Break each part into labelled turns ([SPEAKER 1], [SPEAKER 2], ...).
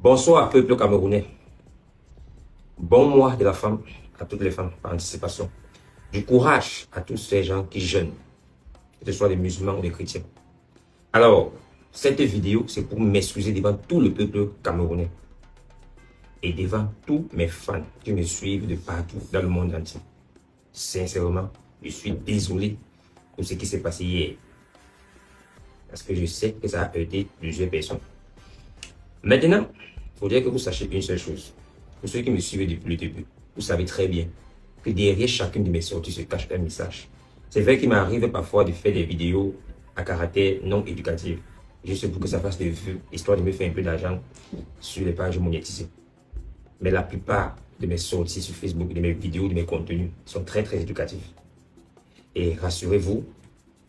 [SPEAKER 1] Bonsoir, peuple camerounais. Bon mois de la femme à toutes les femmes par anticipation. Du courage à tous ces gens qui jeûnent, que ce soit des musulmans ou des chrétiens. Alors, cette vidéo, c'est pour m'excuser devant tout le peuple camerounais et devant tous mes fans qui me suivent de partout dans le monde entier. Sincèrement, je suis désolé pour ce qui s'est passé hier. Parce que je sais que ça a heurté plusieurs personnes. Maintenant, il faudrait que vous sachiez une seule chose. Pour ceux qui me suivent depuis le début, vous savez très bien que derrière chacune de mes sorties se cache un message. C'est vrai qu'il m'arrive parfois de faire des vidéos à caractère non éducatif, juste pour que ça fasse des vues, histoire de me faire un peu d'argent sur les pages monétisées. Mais la plupart de mes sorties sur Facebook, de mes vidéos, de mes contenus sont très éducatifs. Et rassurez-vous,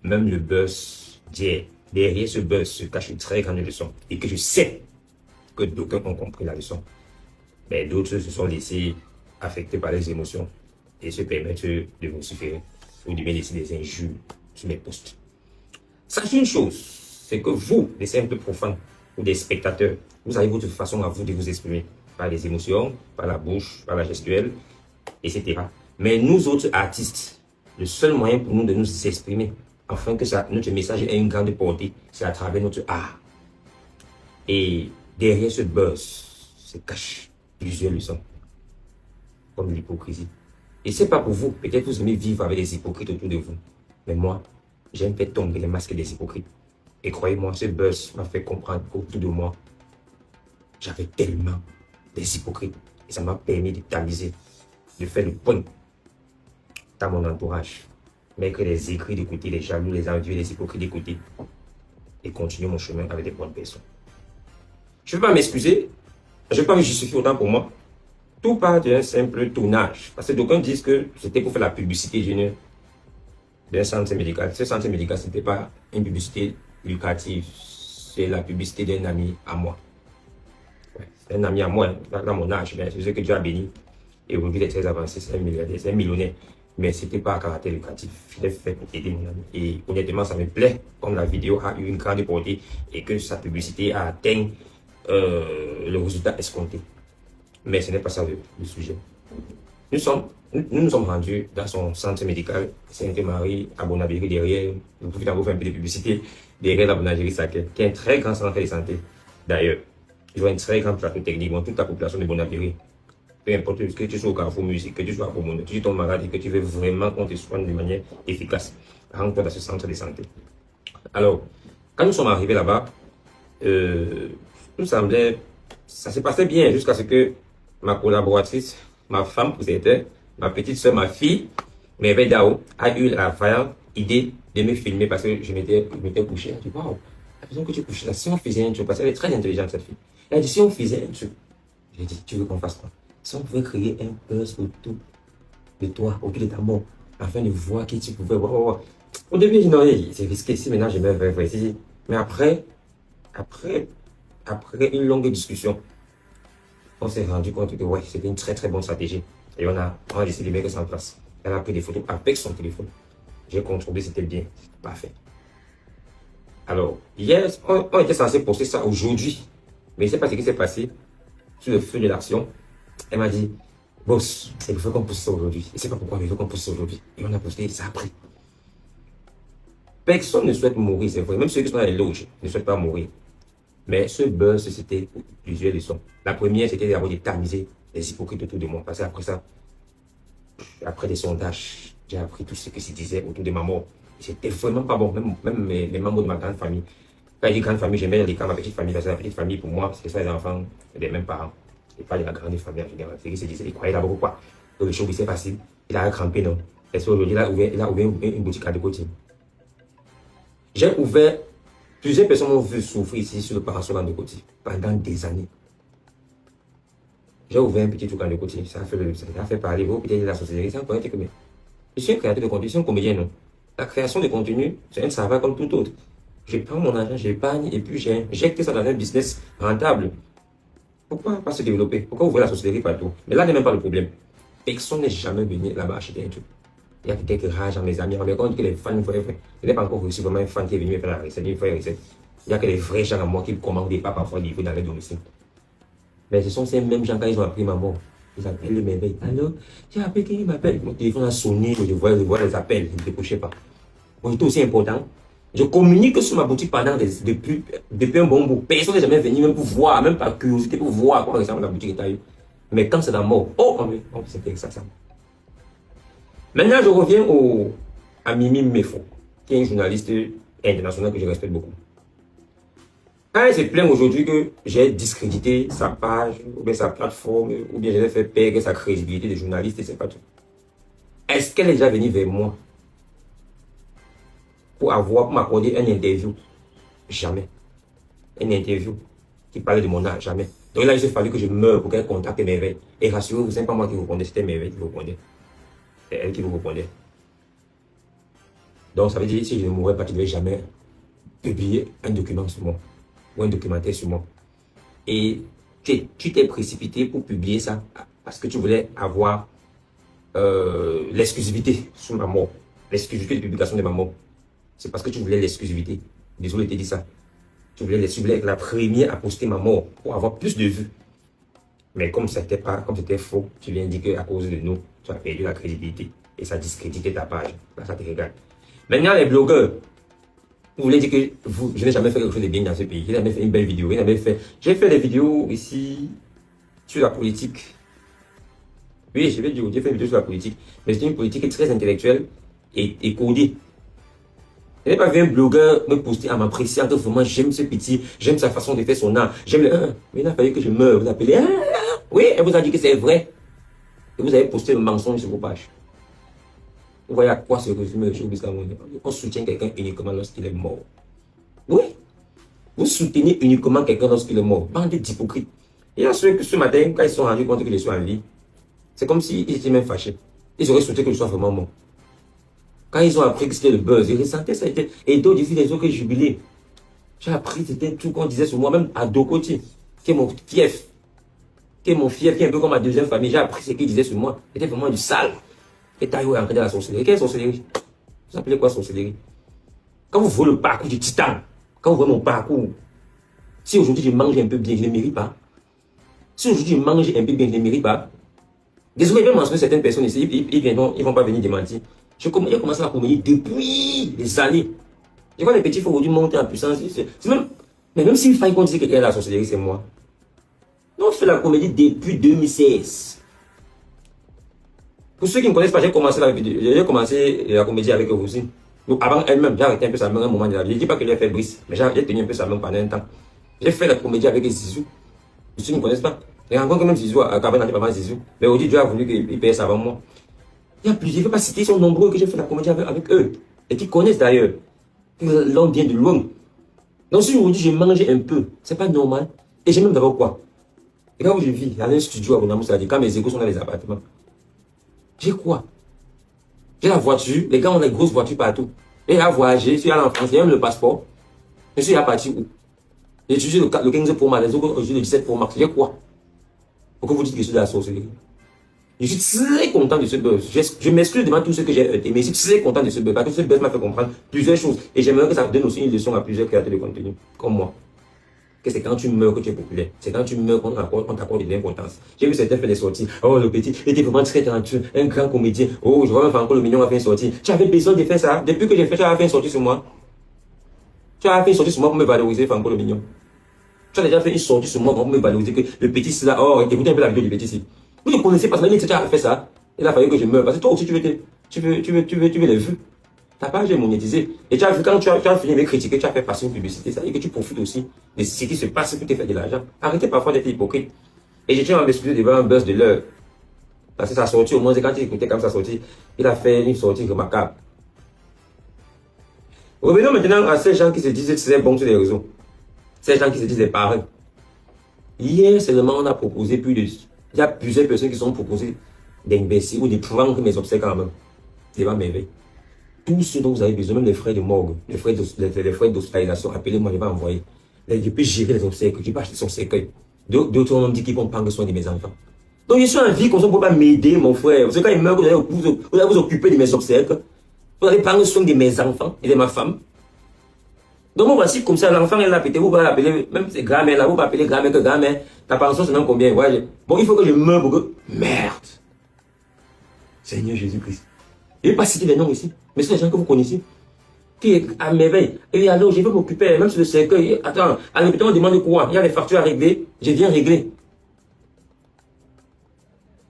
[SPEAKER 1] même le buzz d'hier, derrière ce buzz se cache une très grande leçon. Et que je sais que d'aucuns ont compris la leçon. Mais d'autres se sont laissés affecter par les émotions et se permettent de vous suffire ou de me laisser des injures sur mes posts. Sachez une chose, c'est que vous, les simples profanes ou des spectateurs, vous avez votre façon à vous de vous exprimer par les émotions, par la bouche, par la gestuelle, etc. Mais nous autres artistes, le seul moyen pour nous de nous exprimer, afin que notre message ait une grande portée, c'est à travers notre art. Et derrière ce buzz se cachent plusieurs leçons, comme l'hypocrisie. Et c'est pas pour vous, peut-être que vous aimez vivre avec des hypocrites autour de vous. Mais moi, j'aime faire tomber les masques des hypocrites. Et croyez-moi, ce buzz m'a fait comprendre qu'autour de moi, j'avais tellement des hypocrites. Et ça m'a permis de tamiser, de faire le point dans mon entourage. Mettre les écrits de côté, les jaloux, les envieux, les hypocrites de côté. Et continuer mon chemin avec des bonnes personnes. Je ne vais pas m'excuser, je ne vais pas me justifier autant pour moi. Tout part d'un simple tournage. Parce que d'aucuns disent que c'était pour faire la publicité générale d'un centre médical. Ce centre médical, ce n'était pas une publicité lucrative. C'est la publicité d'un ami à moi. Ouais, c'est un ami à moi, dans mon âge. C'est ce que Dieu a béni. Et aujourd'hui, il est très avancé, c'est un milliardaire, c'est un millionnaire. Mais ce n'était pas à caractère lucratif. Je l'ai fait pour aider mon ami. Et honnêtement, ça me plaît, comme la vidéo a eu une grande portée et que sa publicité a atteint le résultat escompté. Mais ce n'est pas ça le sujet. Nous nous sommes rendus dans son centre médical Sainte-Marie à Bonabéry, derrière, vous pouvez vous faire un peu de publicité, derrière la boulangerie Sacré, qui est un très grand centre de santé. D'ailleurs, ils ont un très grand plateau technique, toute la population de Bonabéry. Peu importe que tu sois au Carrefour Musique, que tu sois à Pomone, que tu tombes malade et que tu veux vraiment qu'on te soigne de manière efficace, rentre dans ce centre de santé. Alors, quand nous sommes arrivés là-bas, nous semblait, ça se passait bien jusqu'à ce que ma collaboratrice, ma femme pour certains, ma petite soeur, ma fille, Merveille Dao, a eu la vaillante idée de me filmer parce que je m'étais couché. Elle a dit, waouh, la personne que tu couches là, si on faisait un truc, parce qu'elle est très intelligente cette fille. Elle a dit, si on faisait un truc, j'ai dit, tu veux qu'on fasse quoi? Si on pouvait créer un buzz autour de toi, autour de ta mort, afin de voir qui tu pouvais voir. Au début, j'ai dit, non, c'est risqué, si maintenant je me vais ici. Mais après une longue discussion, on s'est rendu compte que ouais, c'était une très bonne stratégie. Et on a décidé de mettre ça en place. Elle a pris des photos avec son téléphone. J'ai contrôlé, c'était bien. Parfait. Alors, hier, on était censé poster ça aujourd'hui. Mais je ne sais pas ce qui s'est passé sur le feu de l'action. Elle m'a dit, boss, il faut qu'on poste ça aujourd'hui. Je ne sais pas pourquoi, mais il faut qu'on poste ça aujourd'hui. Et on a posté, ça a pris. Personne ne souhaite mourir, c'est vrai. Même ceux qui sont dans les loges ne souhaitent pas mourir. Mais ce buzz, c'était plusieurs leçons. La première, c'était d'avoir tamiser les hypocrites autour de moi. Parce qu'après ça, après des sondages, j'ai appris tout ce que se disait autour de ma mort. C'était vraiment pas bon, même les membres de ma grande famille. Quand je dis grande famille, j'aimais les cas ma petite famille. Parce que la petite famille, pour moi, c'est ça les enfants des mêmes parents. Et pas de la grande famille en général. C'est qui se disait, il croyait d'abord quoi. Que le show, c'est facile. Il a crampé, non. Et aujourd'hui, il a ouvert une boutique à côté. J'ai ouvert. Plusieurs personnes m'ont vu souffrir ici sur le parasol de côté pendant des années. J'ai ouvert un petit truc de côté, ça a fait parler, vous peut-être de la société, ça peut être que mais. Je suis un créateur de contenu, je suis un comédien, non. La création de contenu, c'est un travail comme tout autre. Je prends mon argent, j'épargne et puis j'injecte ça dans un business rentable. Pourquoi pas se développer? Pourquoi ouvrir la société partout? Mais là n'est même pas le problème. Personne n'est jamais venu là-bas acheter un truc. Il y a peut-être rage dans mes amis. Mais quand on dit que les fans, je n'ai pas encore reçu vraiment un fan qui est venu me faire la recette, une fois recette. Il n'y a que les vrais gens à moi qui ne commandent pas parfois livrés dans les domiciles. Mais ce sont ces mêmes gens, quand ils ont appris ma mort, ils appellent les merveilles. Alors, j'ai appris qu'il m'appelle. Mon téléphone a sonné, je vois les appels, je ne décrochais pas. Bon, c'est aussi important. Je communique sur ma boutique depuis un bon bout. Personne n'est jamais venu, même pour voir, même par curiosité, pour voir comment ressemble la boutique est taillée. Mais quand c'est la mort, oh, c'était ça. Maintenant, je reviens à Mimi Mefo, qui est une journaliste internationale que je respecte beaucoup. Quand elle se plaint aujourd'hui que j'ai discrédité sa page, ou bien sa plateforme, ou bien j'ai fait perdre sa crédibilité de journaliste, et c'est pas tout. Est-ce qu'elle est déjà venue vers moi pour m'accorder un interview? Jamais. Un interview qui parlait de mon âge, jamais. Donc là, il a fallu que je meure pour qu'elle contacte Merveille. Et rassurez-vous, ce n'est pas moi qui vous répondais, c'était Merveille qui vous répondait. C'est elle qui vous répondait. Donc ça veut dire que si je ne mourrais pas, tu ne devais jamais publier un document sur moi. Ou un documentaire sur moi. Et tu t'es précipité pour publier ça parce que tu voulais avoir l'exclusivité sur ma mort. L'exclusivité de publication de ma mort. C'est parce que tu voulais l'exclusivité. Désolé de te dire ça. Tu voulais être la première à poster ma mort pour avoir plus de vues. Mais comme c'était faux, tu viens dire qu'à cause de nous, tu as perdu la crédibilité. Et ça discréditait ta page. Là, ça te regarde. Maintenant, les blogueurs, vous voulez dire que je n'ai jamais fait quelque chose de bien dans ce pays. J'ai jamais fait une belle vidéo. J'ai fait des vidéos ici sur la politique. Oui, j'ai fait une vidéo sur la politique. Mais c'est une politique très intellectuelle et codée. Je n'ai pas vu un blogueur me poster en m'appréciant que vraiment j'aime ce petit, j'aime sa façon de faire son art. J'aime le mais il a fallu que je meure. Vous appelez oui, elle vous a dit que c'est vrai. Et vous avez posté le mensonge sur vos pages. Vous voyez à quoi se résume le showbiz camerounais? On soutient quelqu'un uniquement lorsqu'il est mort. Oui. Vous soutenez uniquement quelqu'un lorsqu'il est mort. Bande d'hypocrites. Il y a ceux que ce matin, quand ils sont rendus compte que je suis en vie, c'est comme s'ils étaient même fâchés. Ils auraient souhaité que je sois vraiment mort. Quand ils ont appris que c'était le buzz, ils ressentaient ça. Et d'autres ici, les autres que jubilaient. J'ai appris, c'était tout qu'on disait sur moi, même à Dokoti, qui est mon fief. Qui est mon fief, qui est un peu comme ma deuxième famille. J'ai appris ce qu'ils disaient sur moi. C'était vraiment du sale. Et Tayo est entré dans la sorcellerie. Quelle sorcellerie? Vous appelez quoi sorcellerie? Quand vous voyez le parcours du titan, quand vous voyez mon parcours, si aujourd'hui je mange un peu bien, je ne mérite pas. Si aujourd'hui je mange un peu bien, je ne mérite pas. Désolé, je vais mentionner certaines personnes ici, ils ne vont pas venir démentir. J'ai commencé la comédie depuis des années. Je vois les petits faut aujourd'hui monter en puissance. Mais même s'il faille qu'on dise que quelqu'un est la sorcellerie, c'est moi. Non, je fais la comédie depuis 2016. Pour ceux qui ne me connaissent pas, j'ai commencé la comédie avec Rosine. Donc avant elle-même, j'ai arrêté un peu sa main à un moment de la vie. Je ne dis pas que j'ai fait Brice, mais j'ai tenu un peu sa main pendant un temps. J'ai fait la comédie avec Zizou. Pour ceux qui ne me connaissent pas. Et encore même Zizou a acabé dans pas Zizou. Mais aujourd'hui, Dieu a voulu qu'il paye ça avant moi. Il y a plusieurs, je ne vais pas citer, ils sont nombreux que j'ai fait la comédie avec eux. Et qui connaissent d'ailleurs. L'homme vient de loin. Donc si aujourd'hui je mangeais un peu, c'est pas normal. Et j'ai même d'abord quoi? Et quand je vis, il y a un studio à Bonamou, ça dit quand mes échos sont dans les appartements. J'ai quoi? J'ai la voiture, les gars ont des grosses voitures partout. Et à voyager, je suis allé en France, j'ai même le passeport. Je suis à partir où? J'ai utilisé le 15 Pro Max, les autres ont utilisé le 17 Pro Max. J'ai quoi? Pourquoi vous dites que je suis de la sorcellerie? Je suis très content de ce buzz. Je m'excuse devant tout ce que j'ai été, mais je suis très content de ce buzz. Parce que ce buzz m'a fait comprendre plusieurs choses. Et j'aimerais que ça donne aussi une leçon à plusieurs créateurs de contenu, comme moi. Que c'est quand tu meurs que tu es populaire. C'est quand tu meurs qu'on t'accorde de l'importance. J'ai vu certains faire des sorties. Oh, le petit était vraiment très talentueux, un grand comédien. Oh, je vois même Franco le Mignon a fait une sortie. Tu avais besoin de faire ça. Depuis que j'ai fait, tu as fait une sortie sur moi. Tu as fait une sortie sur moi pour me valoriser, Franco le Mignon. Tu as déjà fait une sortie sur moi pour me valoriser que le petit c'est là. Oh, écoutez un peu la vidéo du petit ici. Vous ne connaissez pas ça, mais tu as fait ça. Il a fallu que je meure. Parce que toi aussi, tu veux les vues. Ta page est monétisée. Et tu as vu, quand tu as fini de critiquer, tu as fait passer une publicité, ça veut dire que tu profites aussi de ce qui se passe pour te faire de l'argent. Arrêtez parfois d'être hypocrite. Et je tiens à m'excuser devant un buzz de l'heure. Parce que sa sortie, au moins, quand tu écoutais comme sa sortie, il a fait une sortie remarquable. Revenons maintenant à ces gens qui se disent que c'est bon sur les réseaux. Ces gens qui se disent des parents. Hier seulement, on a proposé il y a plusieurs personnes qui sont proposées d'imbéciles ou de prendre mes obsèques en main. Devant mes veilles. Tout ce dont vous avez besoin, même les frais de morgue, les frais d'hospitalisation, appelez-moi, je vais envoyer. Je peux gérer les obsèques, je peux acheter son cercueil. D'autres ont dit qu'ils vont prendre soin de mes enfants. Donc je suis en vie comme ça, vous ne pouvez pas m'aider, mon frère. Parce que quand il meurt, vous allez vous occuper de mes obsèques. Vous allez prendre soin de mes enfants et de ma femme. Donc, voici comme ça, l'enfant est là, peut-être vous pouvez l'appeler, même c'est grand-mère là, vous pouvez appeler grand-mère que grand-mère. Ta pension, c'est même combien? Ouais, bon, il faut que je meure pour que. Merde! Seigneur Jésus-Christ. Il n'est pas cité les noms ici, mais c'est les gens que vous connaissez. Qui est à merveille. Et alors, je veux m'occuper, même sur le cercueil. Attends, à l'hôpital, on demande quoi? Il y a les factures à régler. Je viens régler.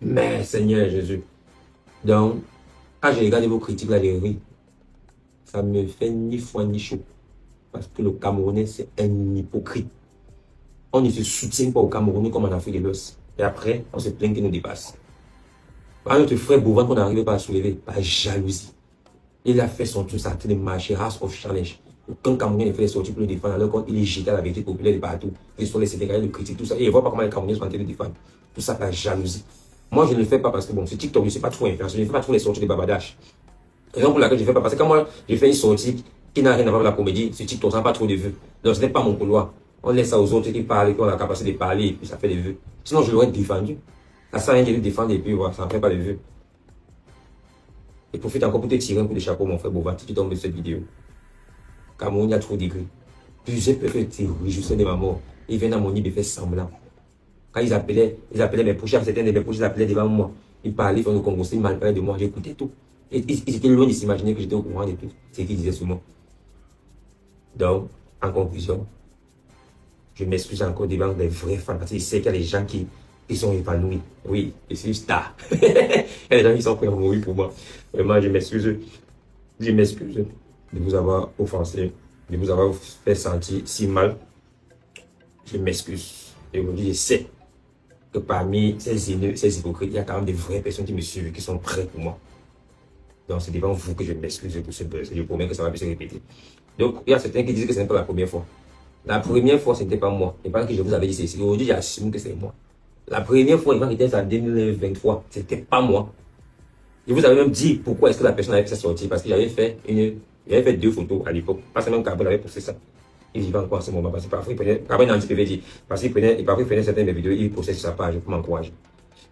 [SPEAKER 1] Mais, Seigneur Jésus. Donc, quand je regarde vos critiques là, les rires, ça me fait ni froid ni chaud. Parce que le Camerounais, c'est un hypocrite. On ne se soutient pas au Camerounais comme en Afrique de l'Ouest. Et après, on se plaint qu'il nous dépasse. Par notre frère Bouvant qu'on n'arrive pas à soulever, par jalousie. Il a fait son truc, ça a été de marcher, race of challenge. Quand Camerounais fait les sorties pour le défendre, alors qu'il est jeté à la vérité populaire de partout. Ils sont les Sénégalais, le critiquent, tout ça. Et ils ne voient pas comment les Camerounais sont en train de défendre. Tout ça par jalousie. Moi, je ne le fais pas parce que, bon, c'est TikTok, je ne suis pas trop influenceur, je ne fais pas trop les sorties de babadash. Raison pour laquelle je ne fais pas, parce que quand moi, j'ai fait une sortie qui n'a rien à voir avec la comédie, sur TikTok, ça n'a pas trop de vues. Donc, ce n'est pas mon couloir. On laisse ça aux autres qui parlent, qui ont la capacité de parler, et puis ça fait des vues. Sinon, je l'aurais défendu. Ça sert à rien de le défendre, et puis voilà, ça ne fait pas de vues. Et profite encore pour te tirer un coup de chapeau, mon frère Bova, si tu tombes de cette vidéo. Cameroun, il y a trop d'écrits. Plusieurs peuvent te réjouir de ma mort. Ils viennent à mon île et faire semblant. Quand ils appelaient mes proches, certains de mes proches, ils appelaient devant moi. Ils parlaient, ils faisaient le Congo, ils m'en parlaient de moi, j'écoutais tout. Et ils étaient loin de s'imaginer que j'étais au courant de tout ce qu'ils disaient sur moi. Donc, en conclusion, je m'excuse encore devant des vrais fans, parce que je sais qu'il y a des gens qui sont épanouis. Oui, je suis star. Il y a des gens qui sont prêts à mourir pour moi. Vraiment, je m'excuse. Je m'excuse de vous avoir offensé, de vous avoir fait sentir si mal. Je m'excuse. Et aujourd'hui, je sais que parmi ces haineux, ces hypocrites, il y a quand même des vraies personnes qui me suivent, qui sont prêtes pour moi. Donc, c'est devant vous que je m'excuse pour ce buzz. Je promets que ça va plus se répéter. Donc, il y a certains qui disent que ce n'est pas la première fois. La première fois, ce n'était pas moi. Et pas que je vous avais dit ceci. Aujourd'hui, j'assume que c'est moi. La première fois, il m'a été en 2023. Ce n'était pas moi. Je vous avais même dit pourquoi est-ce que la personne avait fait sa sortie. Parce que j'avais fait 2 photos à l'époque. Pas seulement Carbone avait posté ça. Il vivait encore en ce moment. Parce que parfois, il prenait, Carbone a dit, parce qu'il prenait, parfois, il prenait certaines de mes vidéos, il postait sur sa page pour m'encourager.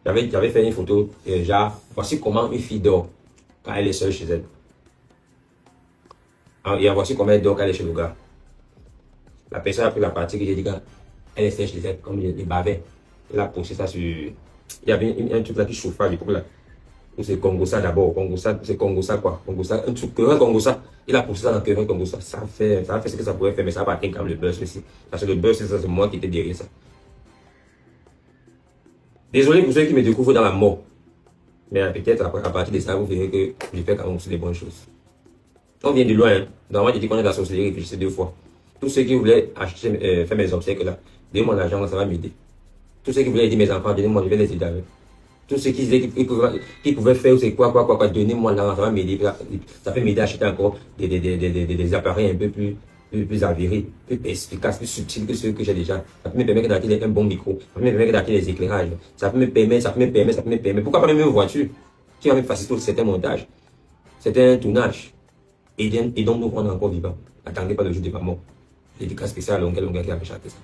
[SPEAKER 1] J'avais fait une photo, genre, voici comment une fille dort quand elle est seule chez elle. Et voici comment elle dort quand elle est chez le gars. La personne a pris la partie que j'ai dit quand elle est seule chez elle, comme les bavets. Elle a posté ça sur. Il y avait un truc là qui chauffait à l'époque là. C'est Congosa d'abord. Congosa, c'est Congosa quoi. Congosa, un truc, Querelle Congosa. Il a posté ça dans Querelle Congosa. Ça a fait ce que ça pouvait faire, mais ça n'a pas atteint quand même le buzz aussi. Parce que le buzz, c'est moi qui étais derrière ça. Désolé pour ceux qui me découvrent dans la mort. Mais peut-être à partir de ça, vous verrez que je fais quand même aussi des bonnes choses. On vient de loin. Hein. Normalement, j'ai dit qu'on est de la sorcellerie, puis je sais 2 fois. Tous ceux qui voulaient acheter, faire mes obsèques là, donnez-moi l'argent, ça va m'aider. Tous ceux qui voulaient aider mes enfants, donnez-moi, je vais les aider avec. Tous ceux qui disaient qu'ils pouvaient faire, c'est quoi, donnez-moi l'argent, ça va m'aider. Ça peut m'aider à acheter encore des appareils un peu plus avérés, plus efficaces, plus subtils que ceux que j'ai déjà. Ça peut me permettre d'acheter un bon micro, ça peut me permettre d'acheter des éclairages. Ça peut me permettre. Pourquoi pas même une voiture qui va me faciliter certains montages, certains tournages. Et donc nous, on est encore vivants. Attendez pas le jour de ma mort. Dédicace spéciale à Longuel qui a chanté ça.